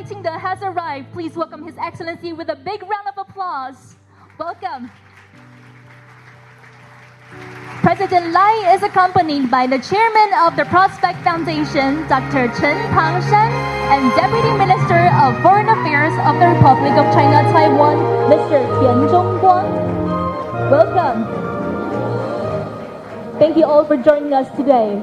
Ching-te has arrived. Please welcome His Excellency with a big round of applause. Welcome. President Lai is accompanied by the chairman of the Prospect Foundation, Dr. Chen Tangshan, and Deputy Minister of Foreign Affairs of the Republic of China, Taiwan, Mr. Tian Zhongguang. Welcome. Thank you all for joining us today.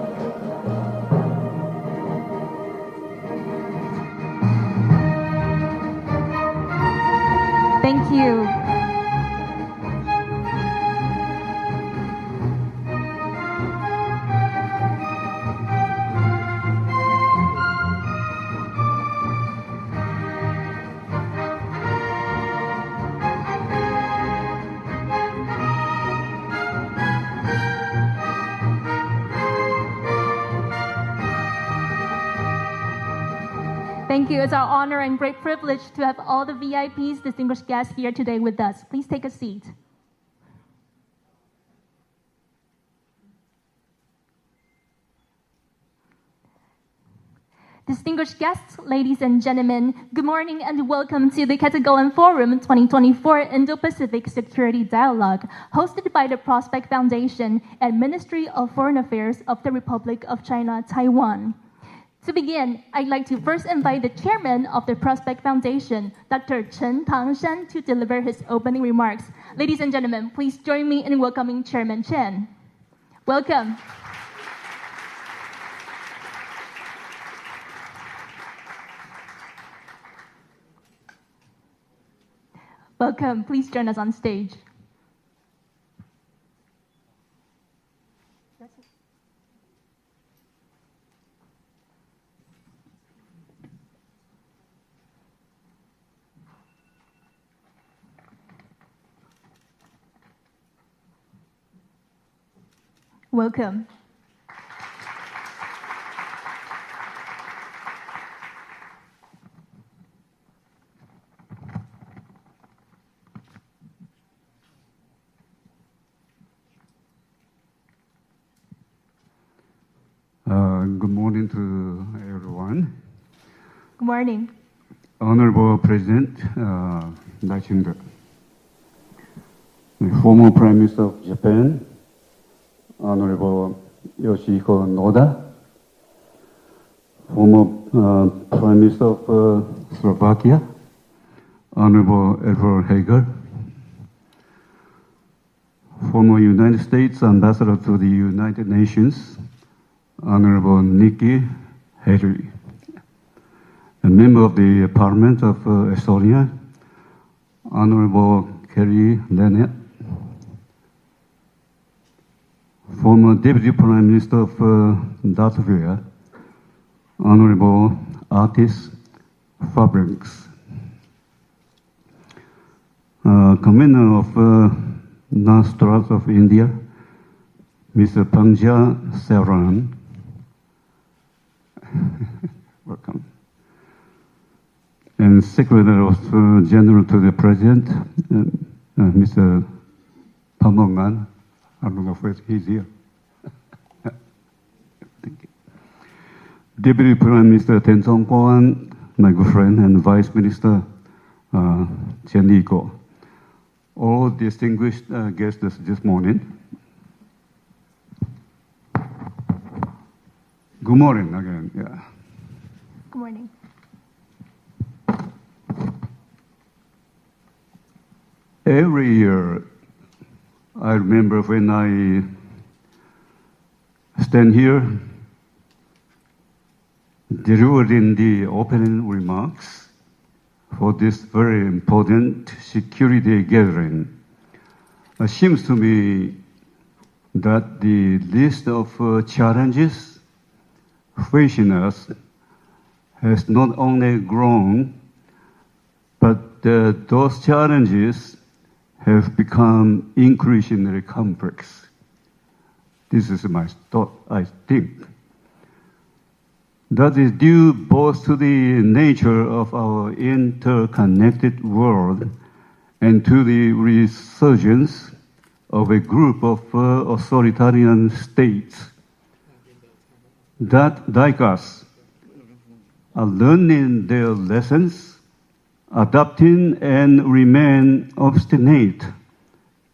Thank you. Thank you. It's our honor and great privilege to have all the VIPs, distinguished guests here today with us. Please take a seat. Distinguished guests, ladies and gentlemen, good morning and welcome to the凱達格蘭Forum 2024 Indo-Pacific Security Dialogue, hosted by the Prospect Foundation and Ministry of Foreign Affairs of the Republic of China, Taiwan. To begin, I'd like to first invite the chairman of the Prospect Foundation, Dr. Chen Tangshan, to deliver his opening remarks. Ladies and gentlemen, please join me in welcoming Chairman Chen. Welcome. Welcome. Please join us on stage. Welcome. Good morning to everyone. Good morning. Honorable President赖清德, the former Prime Minister of Japan, Honorable Yoshihiko Noda, former Prime Minister of Slovakia, Honorable Edward Hager, former United States Ambassador to the United Nations, Honorable Nikki Haley, a member of the Parliament of Estonia, Honorable Kerry Lennart, former Deputy Prime Minister of Latvia, Honorable Artis Fabriks, Commander of North of India, Mr. Panja Saran. Welcome. And Secretary of General to the President, Mr. Pamongan. I don't know if he's here. Thank you. Deputy Prime Minister Tian Zhongguang, my good friend, and Vice Minister Chen Li-kuo. All distinguished guests this morning. Good morning again. Yeah. Good morning. Every year, I remember when I stand here delivering the opening remarks for this very important security gathering. It seems to me that the list of challenges facing us has not only grown, but those challenges have become increasingly complex. This is my thought, I think. That is due both to the nature of our interconnected world and to the resurgence of a group of authoritarian states that, like us, are learning their lessons, adapting and remain obstinate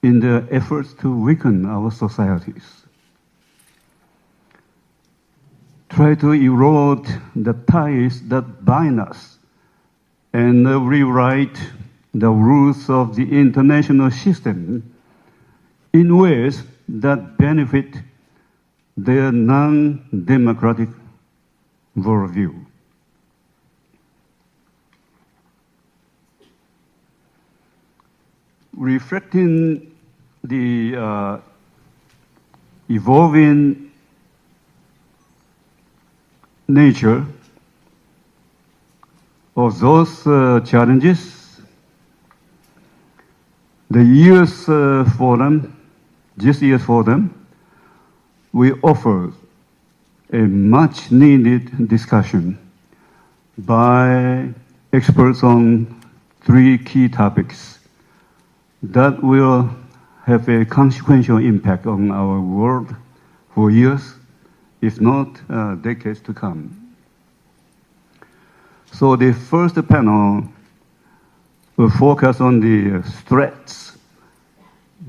in their efforts to weaken our societies. Try to erode the ties that bind us and rewrite the rules of the international system in ways that benefit their non-democratic worldview. Reflecting the evolving nature of those challenges, this year's forum, we offer a much needed discussion by experts on 3 key topics that will have a consequential impact on our world for years, if not decades to come. So the first panel will focus on the threats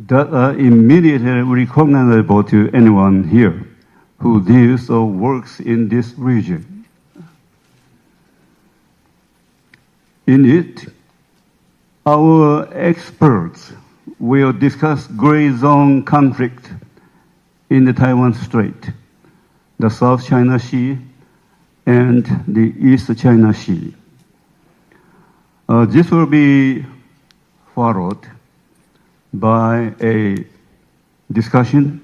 that are immediately recognizable to anyone here who lives or works in this region. In it, our experts will discuss gray zone conflict in the Taiwan Strait, the South China Sea, and the East China Sea. This will be followed by a discussion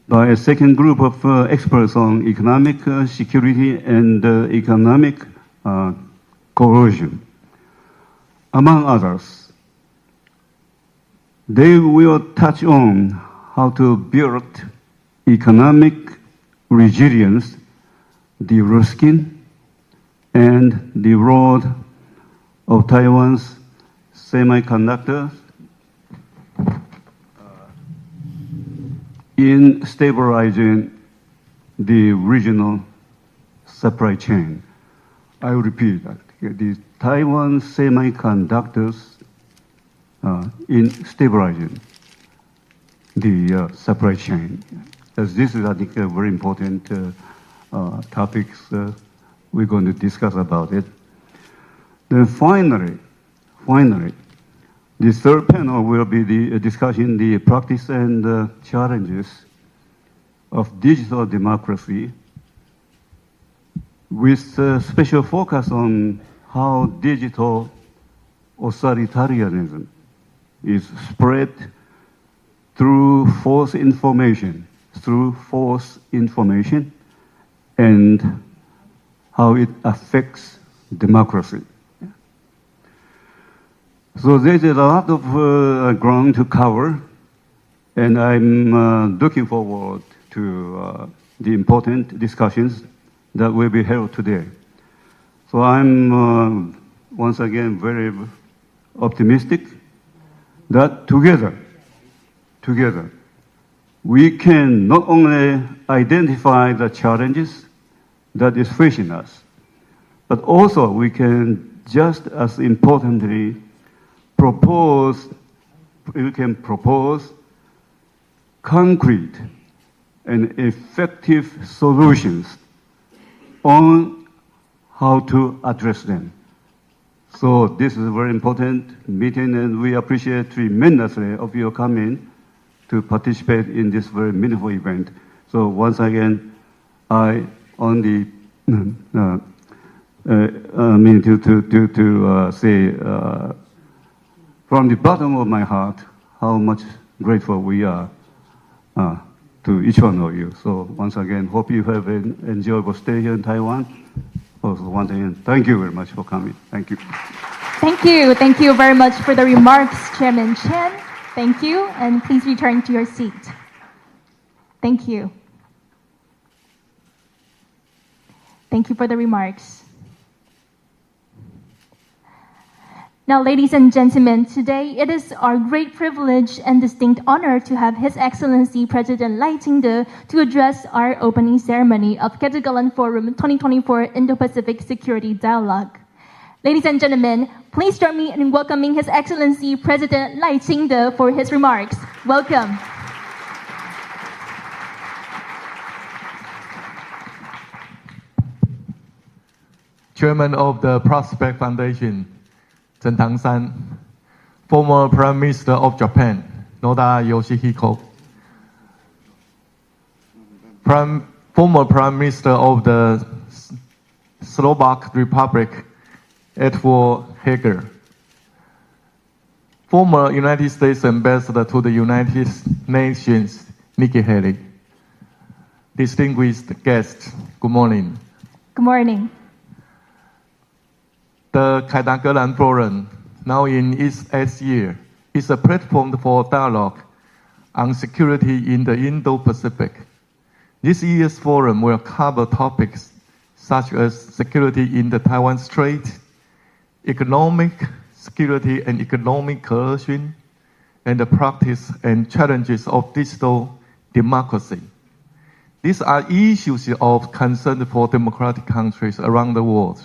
by a second group of experts on economic security and economic coercion, among others. They will touch on how to build economic resilience, de-risking, and the role of Taiwan's semiconductors in stabilizing the regional supply chain. I repeat that. The Taiwan semiconductors in stabilizing the supply chain. As this is, I think, a very important topics we're going to discuss about it. Then finally, the third panel will be discussing the practice and challenges of digital democracy, with special focus on how digital authoritarianism is spread through false information, and how it affects democracy. So there's a lot of ground to cover, and I'm looking forward to the important discussions that will be held today. So I'm once again very optimistic that together, we can not only identify the challenges that is facing us, but also we can just as importantly propose concrete and effective solutions on how to address them. So this is a very important meeting, and we appreciate tremendously of your coming to participate in this very meaningful event. So once again, I only mean to say from the bottom of my heart how much grateful we are to each one of you. So once again, hope you have an enjoyable stay here in Taiwan. Also, once again, thank you very much for coming. Thank you. Thank you. Thank you very much for the remarks, Chairman Chen. Thank you, and please return to your seat. Thank you. Thank you for the remarks. Now, ladies and gentlemen, today it is our great privilege and distinct honor to have His Excellency President赖清德to address our opening ceremony of凱達格蘭Forum 2024 Indo-Pacific Security Dialogue. Ladies and gentlemen, please join me in welcoming His Excellency President赖清德for his remarks. Welcome. Chairman of the Prospect Foundation, Chen Tang-san, former Prime Minister of Japan, Noda Yoshihiko, former Prime Minister of the Slovak Republic, Edward Heger, former United States Ambassador to the United Nations, Nikki Haley. Distinguished guests, good morning. Good morning. The凱達格蘭Forum, now in its 8th year, is a platform for dialogue on security in the Indo-Pacific. This year's forum will cover topics such as security in the Taiwan Strait, economic security and economic coercion, and the practice and challenges of digital democracy. These are issues of concern for democratic countries around the world.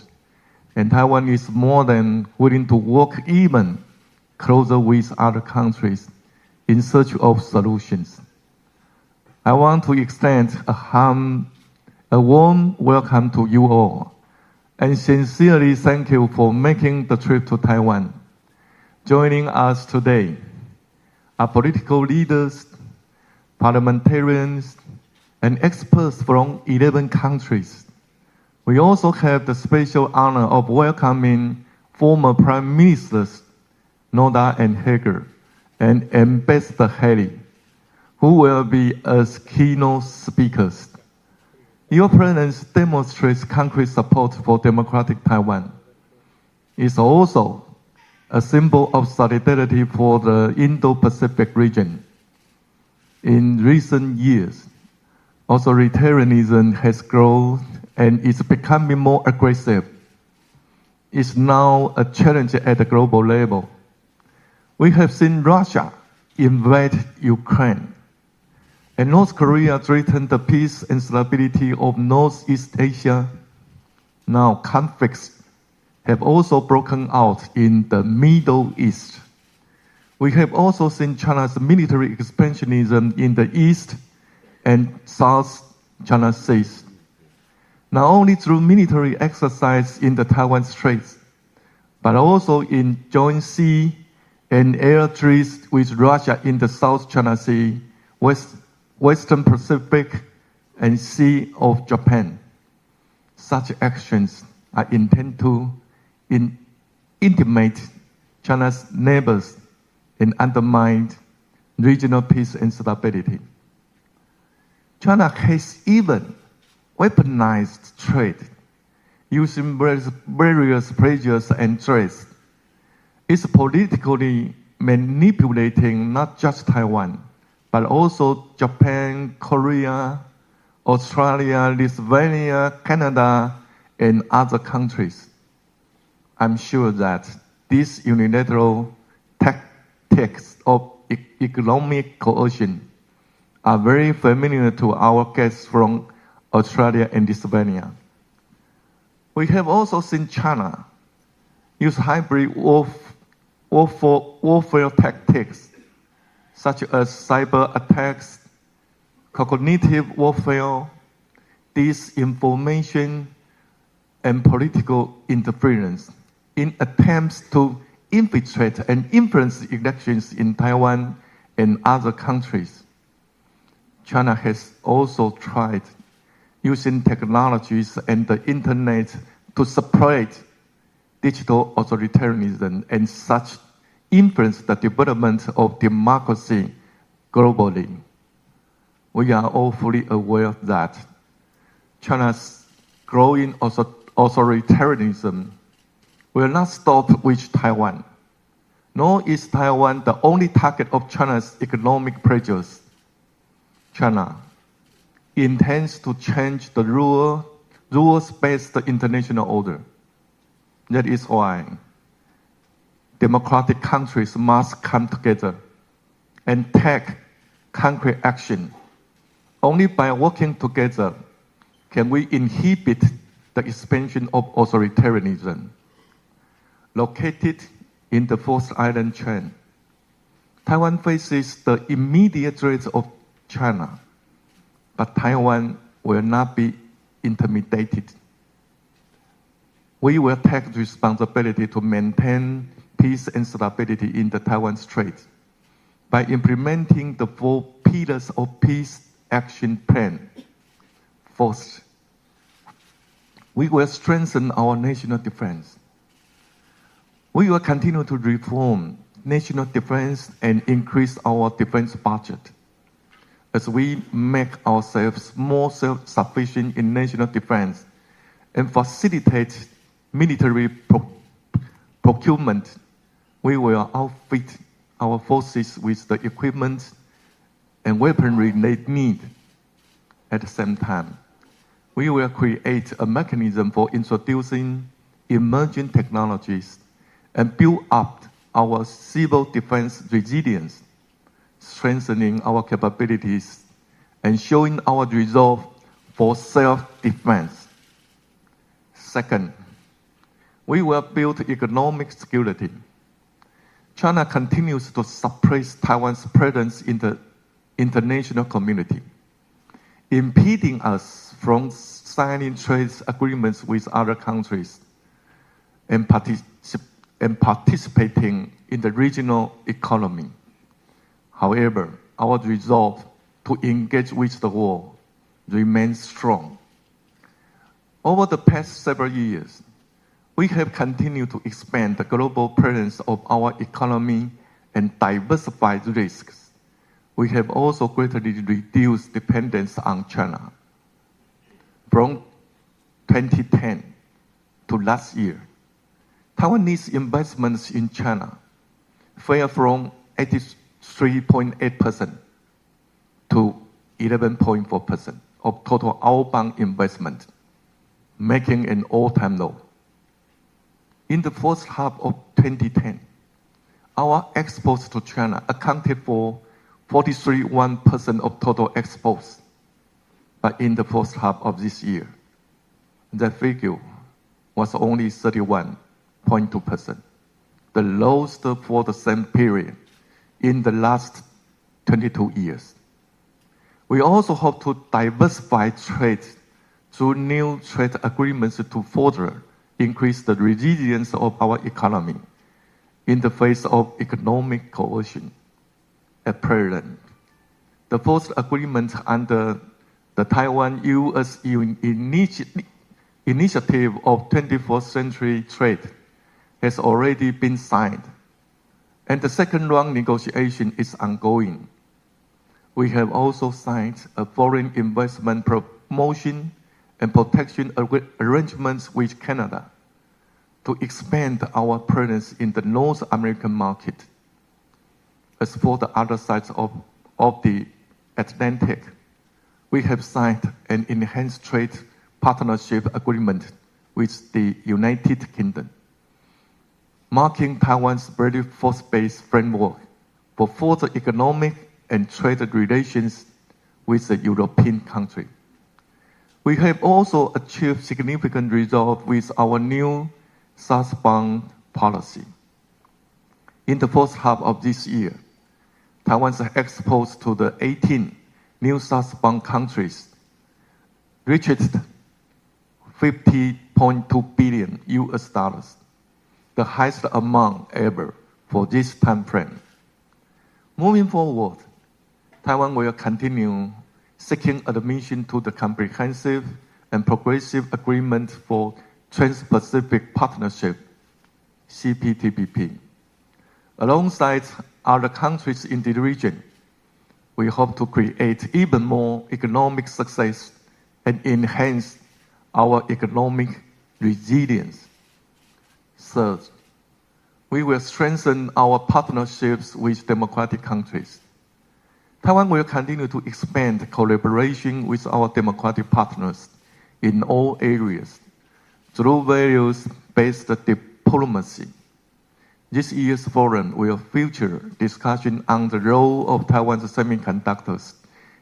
And Taiwan is more than willing to work even closer with other countries in search of solutions. I want to extend a warm welcome to you all and sincerely thank you for making the trip to Taiwan. Joining us today are political leaders, parliamentarians, and experts from 11 countries. We also have the special honor of welcoming former Prime Ministers Noda and Heger and Ambassador Haley, who will be as keynote speakers. Your presence demonstrates concrete support for democratic Taiwan. It's also a symbol of solidarity for the Indo-Pacific region. In recent years, authoritarianism has grown and is becoming more aggressive. It's now a challenge at the global level. We have seen Russia invade Ukraine, and North Korea threaten the peace and stability of Northeast Asia. Now conflicts have also broken out in the Middle East. We have also seen China's military expansionism in the East and South China Seas, not only through military exercise in the Taiwan Straits, but also in joint sea and air treaties with Russia in the South China Sea, Western Pacific, and Sea of Japan. Such actions are intended to intimidate China's neighbors and undermine regional peace and stability. China has even weaponized trade, using various pressures and threats. It's politically manipulating not just Taiwan, but also Japan, Korea, Australia, Lithuania, Canada, and other countries. I'm sure that these unilateral tactics of economic coercion are very familiar to our guests from Australia and Lithuania. We have also seen China use hybrid warfare tactics such as cyber attacks, cognitive warfare, disinformation, and political interference in attempts to infiltrate and influence elections in Taiwan and other countries. China has also tried using technologies and the internet to spread digital authoritarianism and such influence the development of democracy globally. We are all fully aware that China's growing authoritarianism will not stop with Taiwan, nor is Taiwan the only target of China's economic pressures. China intends to change the rules-based international order. That is why democratic countries must come together and take concrete action. Only by working together can we inhibit the expansion of authoritarianism. Located in the fourth island chain, Taiwan faces the immediate threat of China, but Taiwan will not be intimidated. We will take responsibility to maintain peace and stability in the Taiwan Strait by implementing the 4 pillars of peace action plan. First, we will strengthen our national defense. We will continue to reform national defense and increase our defense budget as we make ourselves more self-sufficient in national defense and facilitate military procurement. We will outfit our forces with the equipment and weaponry they need. At the same time, we will create a mechanism for introducing emerging technologies and build up our civil defense resilience, strengthening our capabilities and showing our resolve for self-defense. Second, we will build economic security. China continues to suppress Taiwan's presence in the international community, impeding us from signing trade agreements with other countries and participating in the regional economy. However, our resolve to engage with the world remains strong. Over the past several years, we have continued to expand the global presence of our economy and diversify risks. We have also greatly reduced dependence on China. From 2010 to last year, Taiwanese investments in China fell from 83.8% to 11.4% of total outbound investment, making an all-time low. In the first half of 2010, our exports to China accounted for 43.1% of total exports. But in the first half of this year, that figure was only 31.2%, the lowest for the same period in the last 22 years. We also hope to diversify trade through new trade agreements to further increase the resilience of our economy in the face of economic coercion. At present, the first agreement under the Taiwan-U.S. Initiative of 21st Century Trade has already been signed, and the second round negotiation is ongoing. We have also signed a foreign investment promotion and protection arrangements with Canada to expand our presence in the North American market. As for the other sides of the Atlantic, we have signed an enhanced trade partnership agreement with the United Kingdom, marking Taiwan's very first-based framework for further economic and trade relations with the European country. We have also achieved significant results with our new southbound policy. In the first half of this year, Taiwan's exports to the 18 new southbound countries reached $50.2 billion, the highest amount ever for this time frame. Moving forward, Taiwan will continue seeking admission to the Comprehensive and Progressive Agreement for Trans-Pacific Partnership, CPTPP. Alongside other countries in the region, we hope to create even more economic success and enhance our economic resilience. Third, we will strengthen our partnerships with democratic countries. Taiwan will continue to expand collaboration with our democratic partners in all areas through values-based diplomacy, This year's forum will feature discussion on the role of Taiwan's semiconductors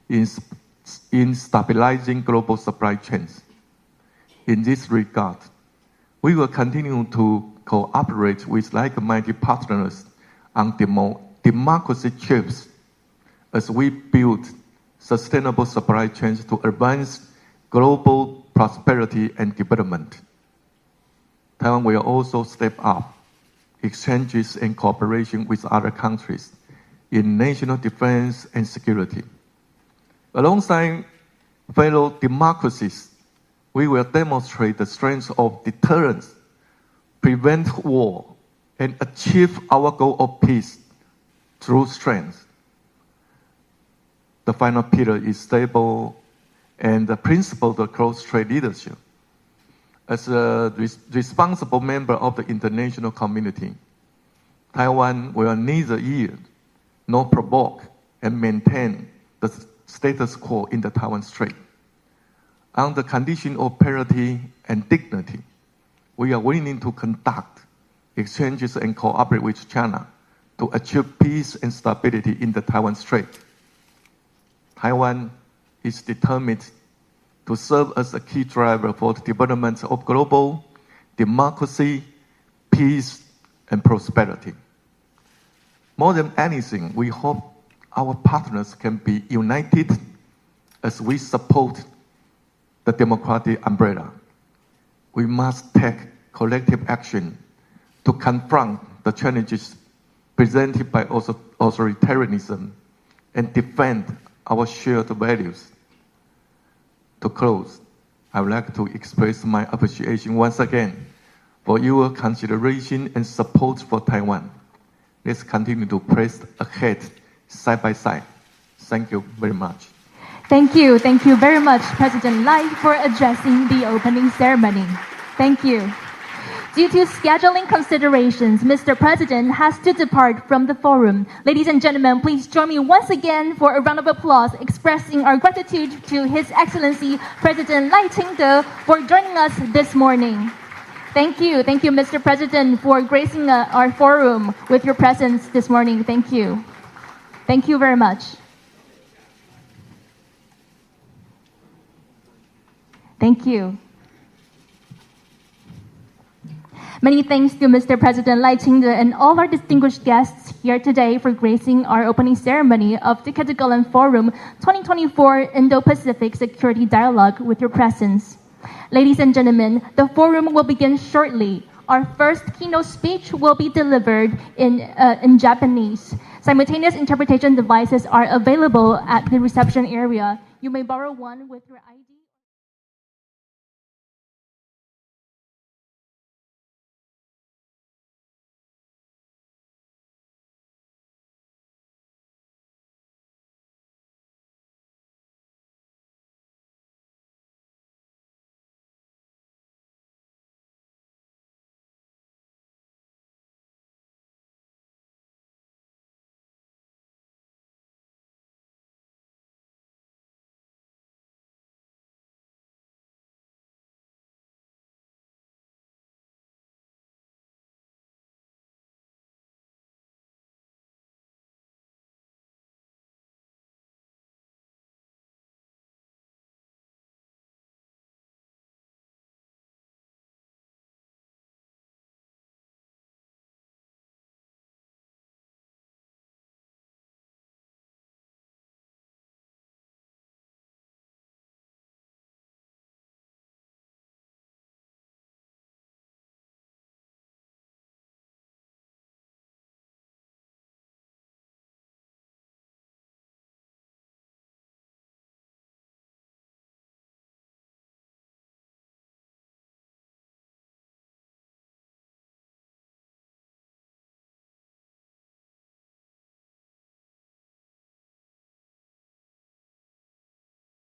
in stabilizing global supply chains. In this regard, we will continue to cooperate with like-minded partners on democracy chips as we build sustainable supply chains to advance global prosperity and development. Taiwan will also step up exchanges and cooperation with other countries in national defense and security. Alongside fellow democracies, we will demonstrate the strength of deterrence, prevent war, and achieve our goal of peace through strength. The final pillar is stable and the principle of cross-trade leadership. As a responsible member of the international community, Taiwan will neither yield nor provoke and maintain the status quo in the Taiwan Strait. On the condition of parity and dignity, we are willing to conduct exchanges and cooperate with China to achieve peace and stability in the Taiwan Strait. Taiwan is determined to serve as a key driver for the development of global democracy, peace, and prosperity. More than anything, we hope our partners can be united as we support the democratic umbrella. We must take collective action to confront the challenges presented by authoritarianism and defend our shared values. To close, I would like to express my appreciation once again for your consideration and support for Taiwan. Let's continue to press ahead side by side. Thank you very much. Thank you very much, President Lai, for addressing the opening ceremony. Thank you. Due to scheduling considerations, Mr. President has to depart from the forum. Ladies and gentlemen, please join me once again for a round of applause expressing our gratitude to His Excellency President Lai Ching-te for joining us this morning. Thank you, Mr. President, for gracing our forum with your presence this morning. Thank you. Thank you very much. Thank you. Many thanks to Mr. President Lai Ching-te and all our distinguished guests here today for gracing our opening ceremony of the Katagalan Forum 2024 Indo-Pacific Security Dialogue with your presence. Ladies and gentlemen, the forum will begin shortly. Our first keynote speech will be delivered in Japanese. Simultaneous interpretation devices are available at the reception area. You may borrow one with your ID.